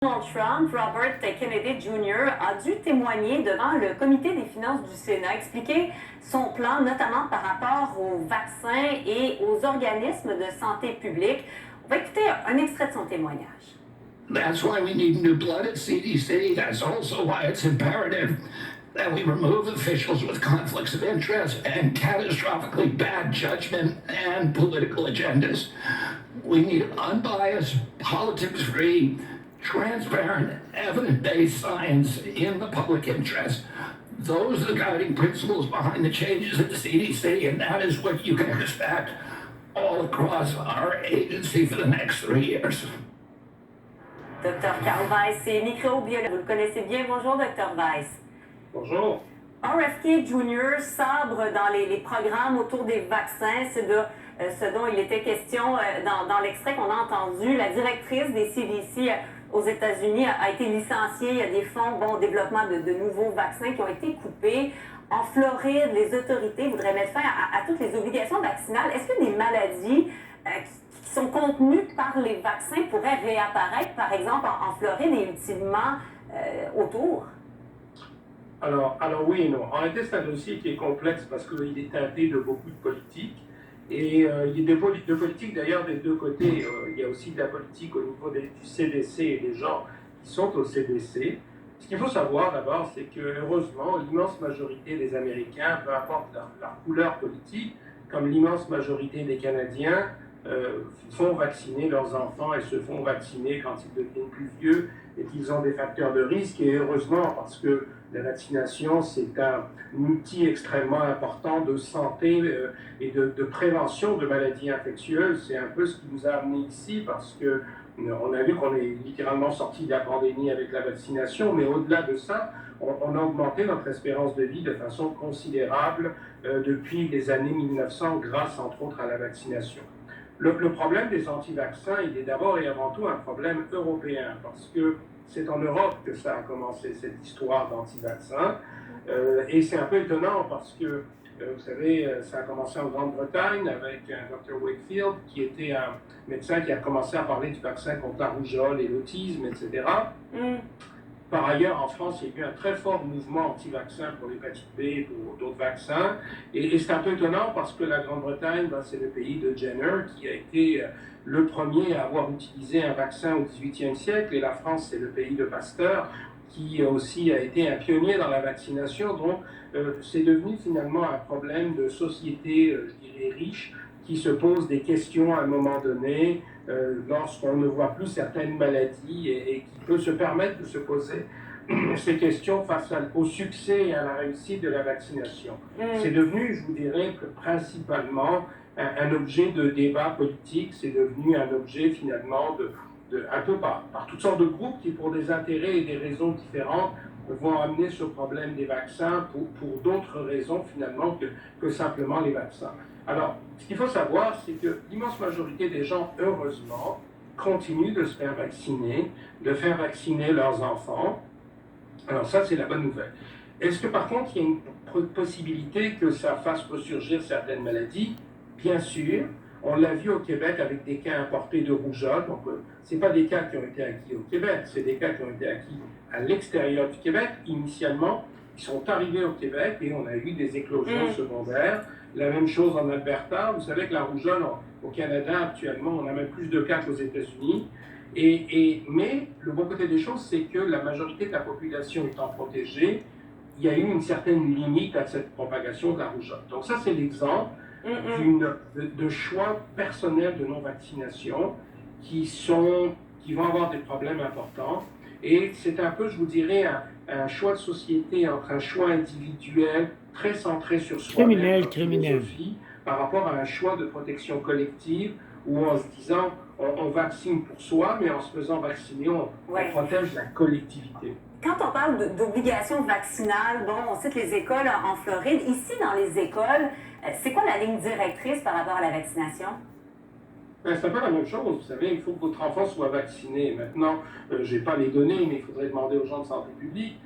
Donald Trump, Robert Kennedy Jr. a dû témoigner devant le comité des finances du Sénat, expliquer son plan, notamment par rapport aux vaccins et aux organismes de santé publique. On va écouter un extrait de son témoignage. That's why we need new blood at CDC. That's also why it's imperative that we remove officials with conflicts of interest and catastrophically bad judgment and political agendas. We need unbiased, politics-free, transparent, evidence-based science in the public interest. Those are the guiding principles behind the changes at the CDC, and that is what you can expect all across our agency for the next 3 years. Dr Carl Weiss est microbiologue. Vous le connaissez bien. Bonjour, Dr Weiss. Bonjour. RFK Jr. sabre dans les programmes autour des vaccins. C'est de ce dont il était question dans l'extrait qu'on a entendu. La directrice des CDC aux États-Unis a été licenciée. Il y a des fonds au développement de nouveaux vaccins qui ont été coupés. En Floride, les autorités voudraient mettre fin à toutes les obligations vaccinales. Est-ce que des maladies qui sont contenues par les vaccins pourraient réapparaître, par exemple, en Floride et ultimement autour? Alors oui et non. En réalité, c'est un dossier qui est complexe parce qu'il est teinté de beaucoup de politique. Et il y a de politique d'ailleurs des deux côtés. Il y a aussi de la politique au niveau du CDC et des gens qui sont au CDC. Ce qu'il faut savoir d'abord, c'est que heureusement, l'immense majorité des Américains, peu importe leur couleur politique, comme l'immense majorité des Canadiens, font vacciner leurs enfants et se font vacciner quand ils deviennent plus vieux et qu'ils ont des facteurs de risque. Et heureusement, parce que la vaccination, c'est un outil extrêmement important de santé et de prévention de maladies infectieuses. C'est un peu ce qui nous a amenés ici parce que on a vu qu'on est littéralement sorti de la pandémie avec la vaccination, mais au-delà de ça, on a augmenté notre espérance de vie de façon considérable depuis les années 1900 grâce entre autres à la vaccination. Le problème des anti-vaccins, il est d'abord et avant tout un problème européen parce que c'est en Europe que ça a commencé, cette histoire d'anti-vaccins. Et c'est un peu étonnant parce que, vous savez, ça a commencé en Grande-Bretagne avec un Dr Wakefield qui était un médecin qui a commencé à parler du vaccin contre la rougeole et l'autisme, etc. Par ailleurs, en France, il y a eu un très fort mouvement anti-vaccin pour l'hépatite B et pour d'autres vaccins. Et c'est un peu étonnant parce que la Grande-Bretagne, c'est le pays de Jenner qui a été le premier à avoir utilisé un vaccin au XVIIIe siècle. Et la France, c'est le pays de Pasteur qui aussi a été un pionnier dans la vaccination. Donc, c'est devenu finalement un problème de société, je dirais, riche, qui se pose des questions à un moment donné lorsqu'on ne voit plus certaines maladies et qui peut se permettre de se poser ces questions face au succès et à la réussite de la vaccination. C'est devenu, je vous dirais, principalement un objet de débat politique, c'est devenu un objet finalement un peu par toutes sortes de groupes qui, pour des intérêts et des raisons différentes, vont amener ce problème des vaccins pour d'autres raisons finalement que simplement les vaccins. Alors, ce qu'il faut savoir, c'est que l'immense majorité des gens, heureusement, continuent de se faire vacciner, de faire vacciner leurs enfants. Alors ça, c'est la bonne nouvelle. Est-ce que par contre, il y a une possibilité que ça fasse ressurgir certaines maladies? Bien sûr. On l'a vu au Québec avec des cas importés de rougeole. Donc, ce pas des cas qui ont été acquis au Québec, c'est des cas qui ont été acquis à l'extérieur du Québec. Initialement, ils sont arrivés au Québec et on a eu des éclosions secondaires. La même chose en Alberta. Vous savez que la rougeole au Canada, actuellement, on a même plus de cas qu'aux États-Unis. Mais le bon côté des choses, c'est que la majorité de la population étant protégée, il y a eu une certaine limite à cette propagation de la rougeole. Donc ça, c'est l'exemple de choix personnels de non-vaccination qui vont avoir des problèmes importants. Et c'est un peu, je vous dirais, un choix de société entre un choix individuel très centré sur soi-même, philosophie, par rapport à un choix de protection collective où en se disant on vaccine pour soi, mais en se faisant vacciner, on protège la collectivité. Quand on parle d'obligation vaccinale, on cite les écoles en Floride. Ici, dans les écoles, c'est quoi la ligne directrice par rapport à la vaccination? C'est un peu la même chose. Vous savez, il faut que votre enfant soit vacciné. Maintenant, je n'ai pas les données, mais il faudrait demander aux gens de santé publique.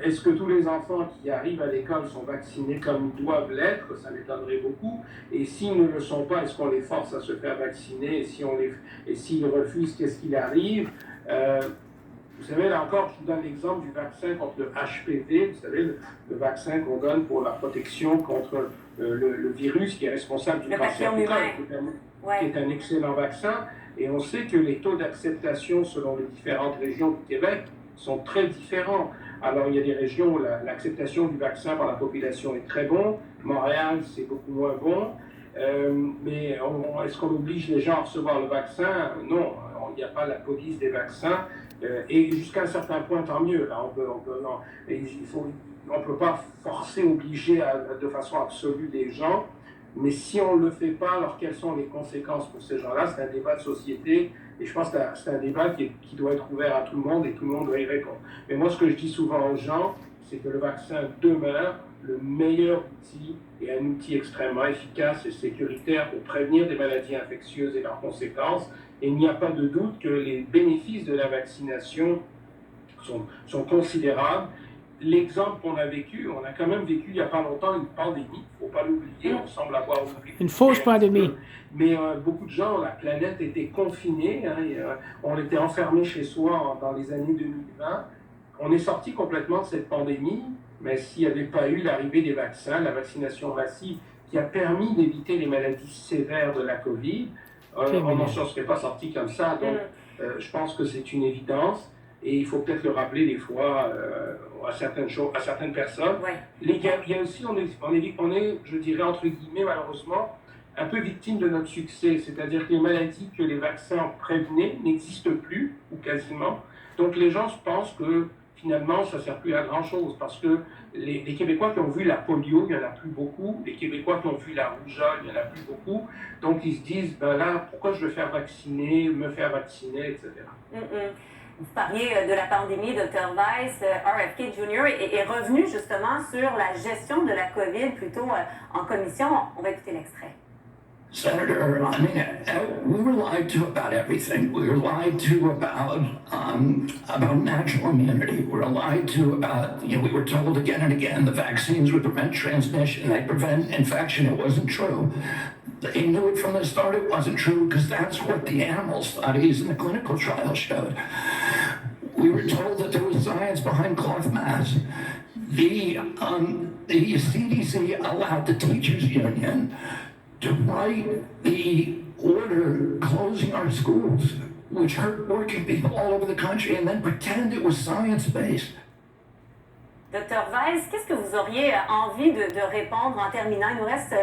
Est-ce que tous les enfants qui arrivent à l'école sont vaccinés comme ils doivent l'être? Ça m'étonnerait beaucoup. Et s'ils ne le sont pas, est-ce qu'on les force à se faire vacciner? Et s'ils refusent, qu'est-ce qu'il arrive? Vous savez, là encore, je vous donne l'exemple du vaccin contre le HPV, vous savez, le vaccin qu'on donne pour la protection contre le virus qui est responsable du cancer du col, qui est un excellent vaccin. Et on sait que les taux d'acceptation selon les différentes régions du Québec sont très différents. Alors, il y a des régions où l'acceptation du vaccin par la population est très bon. Montréal, c'est beaucoup moins bon. Mais est-ce qu'on oblige les gens à recevoir le vaccin? Non, il n'y a pas la police des vaccins. Et jusqu'à un certain point, tant mieux. Là, on peut pas forcer, obliger de façon absolue les gens. Mais si on ne le fait pas, alors quelles sont les conséquences pour ces gens-là? C'est un débat de société et je pense que c'est un débat qui doit être ouvert à tout le monde et tout le monde doit y répondre. Mais moi, ce que je dis souvent aux gens, c'est que le vaccin demeure le meilleur outil et un outil extrêmement efficace et sécuritaire pour prévenir des maladies infectieuses et leurs conséquences. Et il n'y a pas de doute que les bénéfices de la vaccination sont considérables. L'exemple qu'on a vécu, on a quand même vécu il n'y a pas longtemps une pandémie, il ne faut pas l'oublier, on semble avoir oublié. Une fausse pandémie. Mais beaucoup de gens, la planète était confinée, on était enfermés chez soi dans les années 2020. On est sorti complètement de cette pandémie, mais s'il n'y avait pas eu l'arrivée des vaccins, la vaccination massive qui a permis d'éviter les maladies sévères de la COVID, on n'en serait pas sorti comme ça. Donc, je pense que c'est une évidence. Et il faut peut-être le rappeler des fois à certaines personnes. Ouais. Il y a aussi, on est, je dirais, entre guillemets, malheureusement, un peu victime de notre succès. C'est-à-dire que les maladies que les vaccins prévenaient n'existent plus, ou quasiment. Donc les gens pensent que finalement, ça ne sert plus à grand-chose. Parce que les Québécois qui ont vu la polio, il n'y en a plus beaucoup. Les Québécois qui ont vu la rougeole, il n'y en a plus beaucoup. Donc ils se disent, ben là, pourquoi je veux me faire vacciner, etc. Vous parliez de la pandémie, Dr. Weiss, RFK Jr. est revenu justement sur la gestion de la COVID, plutôt en commission. On va écouter l'extrait. Senator, I mean, we were lied to about everything. We were lied to about natural immunity. We were lied to about, we were told again and again the vaccines would prevent transmission, they prevent infection. It wasn't true. They knew it from the start it wasn't true because that's what the animal studies and the clinical trials showed. We were told that there was science behind cloth masks. The CDC allowed the teachers union to write the order closing our schools, which hurt working people all over the country, and then pretend it was science-based. Dr. Weiss, qu'est-ce que vous auriez envie de répondre en terminant? Il nous reste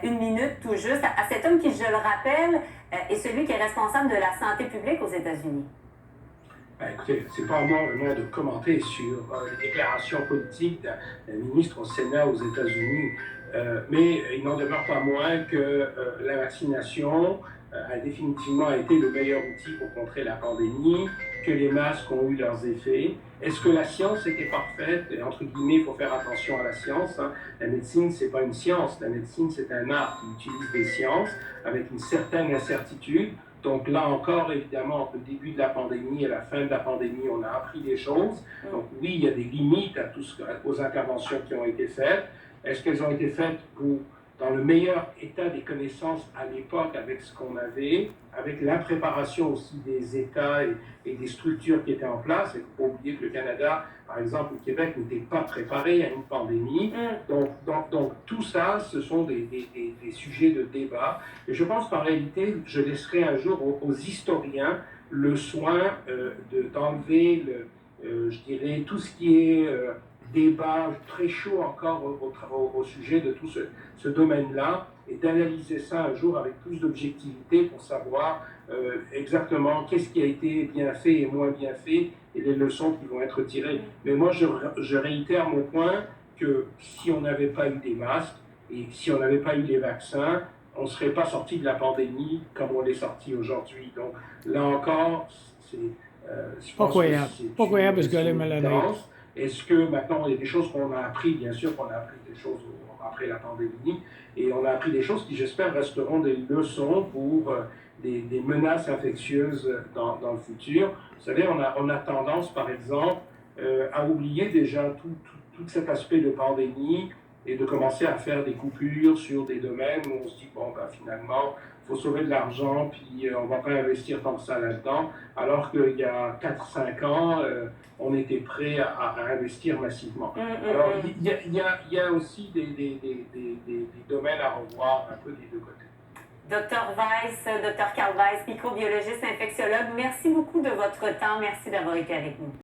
1 minute tout juste à cet homme qui, je le rappelle, est celui qui est responsable de la santé publique aux États-Unis. Écoutez, c'est pas à moi vraiment de commenter sur les déclarations politiques d'un ministre au Sénat aux États-Unis, mais il n'en demeure pas moins que la vaccination a définitivement été le meilleur outil pour contrer la pandémie, que les masques ont eu leurs effets. Est-ce que la science était parfaite? Et entre guillemets, il faut faire attention à la science. La médecine, c'est pas une science. La médecine, c'est un art qui utilise des sciences avec une certaine incertitude. Donc là encore, évidemment, entre le début de la pandémie et la fin de la pandémie, on a appris des choses. Donc oui, il y a des limites aux interventions qui ont été faites. Est-ce qu'elles ont été faites dans le meilleur état des connaissances à l'époque avec ce qu'on avait, avec l'impréparation aussi des États et des structures qui étaient en place? Il ne faut pas oublier que le Canada, par exemple, le Québec n'était pas préparé à une pandémie. Donc tout ça, ce sont des sujets de débat. Et je pense qu'en réalité, je laisserai un jour aux historiens le soin d'enlever, je dirais, tout ce qui est débat très chaud encore au sujet de tout ce domaine-là et d'analyser ça un jour avec plus d'objectivité pour savoir exactement qu'est-ce qui a été bien fait et moins bien fait et les leçons qui vont être tirées. Mais moi, je réitère mon point que si on n'avait pas eu des masques et si on n'avait pas eu les vaccins, on ne serait pas sorti de la pandémie comme on est sorti aujourd'hui. Donc là encore, je pense que c'est une évidence. Est-ce que maintenant, il y a des choses qu'on a appris, bien sûr qu'on a appris des choses après la pandémie, et on a appris des choses qui, j'espère, resteront des leçons pour des menaces infectieuses dans le futur. Vous savez, on a tendance, par exemple, à oublier déjà tout cet aspect de pandémie et de commencer à faire des coupures sur des domaines où on se dit, bon, ben, finalement, il faut sauver de l'argent, puis on ne va pas investir tant que ça là-dedans, alors qu'il y a 4-5 ans, on était prêt à investir massivement. Alors, il y a aussi des domaines à revoir un peu des deux côtés. Dr Weiss, Dr Carl Weiss, microbiologiste, infectiologue, merci beaucoup de votre temps. Merci d'avoir été avec nous.